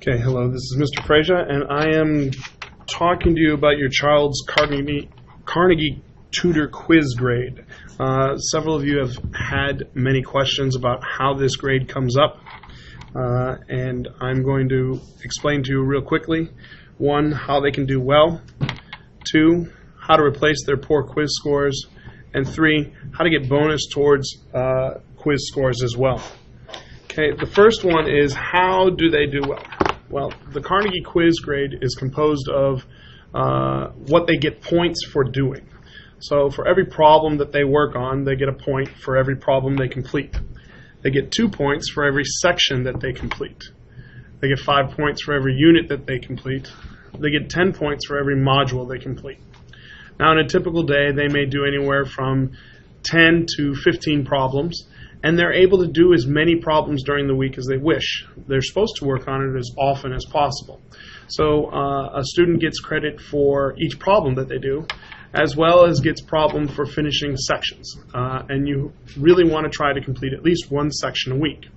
Okay, hello, this is Mr. Frazier, and I am talking to you about your child's Carnegie Tutor quiz grade. Several of you have had many questions about how this grade comes up, and I'm going to explain to you real quickly. 1, how they can do well. 2, how to replace their poor quiz scores. And 3, how to get bonus towards quiz scores as well. Okay, the first one is, how do they do well? Well, the Carnegie quiz grade is composed of what they get points for doing. So for every problem that they work on, they get a point for every problem they complete. They get 2 points for every section that they complete. They get 5 points for every unit that they complete. They get 10 points for every module they complete. Now, in a typical day, they may do anywhere from 10 to 15 problems, and they're able to do as many problems during the week as they wish. They're supposed to work on it as often as possible. So a student gets credit for each problem that they do, as well as gets problem for finishing sections. And you really want to try to complete at least 1 section a week.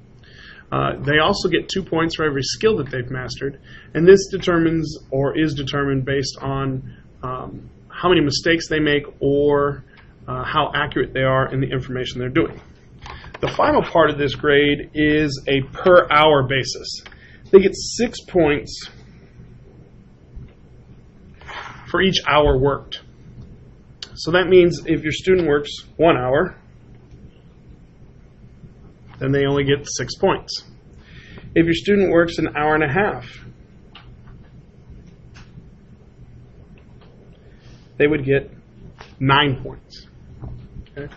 They also get 2 points for every skill that they've mastered, and this determines or is determined based on how many mistakes they make or how accurate they are in the information they're doing. The final part of this grade is a per hour basis. They get 6 points for each hour worked. So that means if your student works 1 hour, then they only get 6 points. If your student works an hour and a half, they would get 9 points. Okay?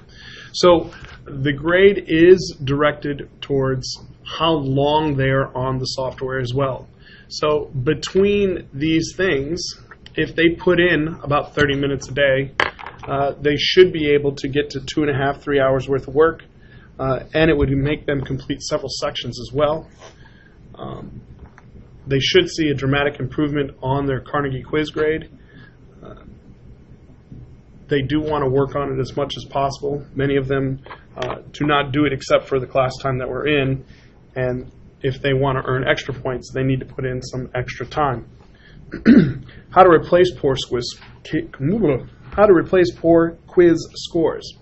So the grade is directed towards how long they are on the software as well. So between these things, if they put in about 30 minutes a day, they should be able to get to 2.5, 3 hours worth of work, and it would make them complete several sections as well. They should see a dramatic improvement on their Carnegie quiz grade. They do want to work on it as much as possible. Many of them do not do it except for the class time that we're in, and if they want to earn extra points, they need to put in some extra time. How to replace poor quiz scores?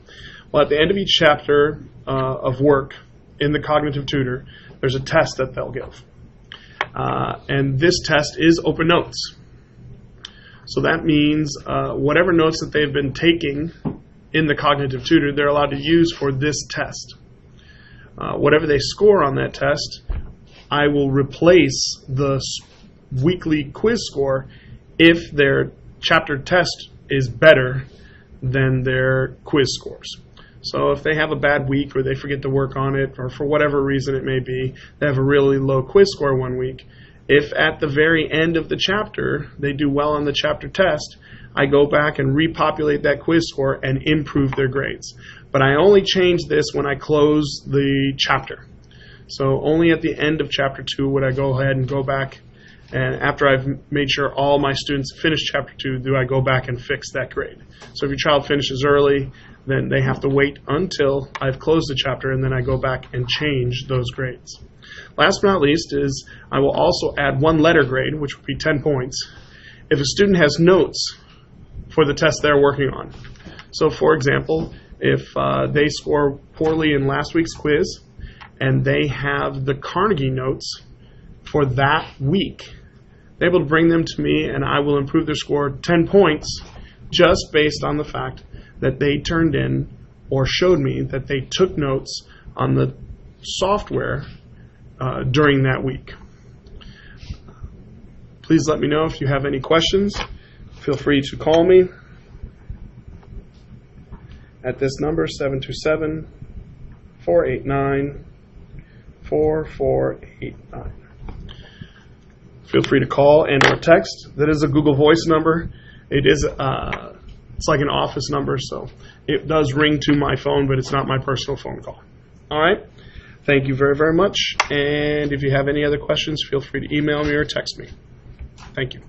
Well, at the end of each chapter of work in the Cognitive Tutor, there's a test that they'll give, and this test is open notes. So that means whatever notes that they've been taking in the Cognitive Tutor, they're allowed to use for this test. Whatever they score on that test, I will replace the weekly quiz score if their chapter test is better than their quiz scores. So if they have a bad week or they forget to work on it, or for whatever reason it may be, they have a really low quiz score one week, if at the very end of the chapter they do well on the chapter test, I go back and repopulate that quiz score and improve their grades. But I only change this when I close the chapter. So only at the end of chapter 2 would I go ahead and go back, and after I've made sure all my students finish chapter 2, do I go back and fix that grade. So if your child finishes early, then they have to wait until I've closed the chapter, and then I go back and change those grades. Last but not least is I will also add 1 letter grade, which would be 10 points, if a student has notes for the test they're working on. So for example, if they score poorly in last week's quiz and they have the Carnegie notes for that week, they're able to bring them to me and I will improve their score 10 points just based on the fact that they turned in or showed me that they took notes on the software during that week. Please let me know if you have any questions. Feel free to call me at this number, 727-489-4489. Feel free to call and or text. That is a Google Voice number. It's like an office number, so it does ring to my phone, but it's not my personal phone call. All right? Thank you very, very much. And if you have any other questions, feel free to email me or text me. Thank you.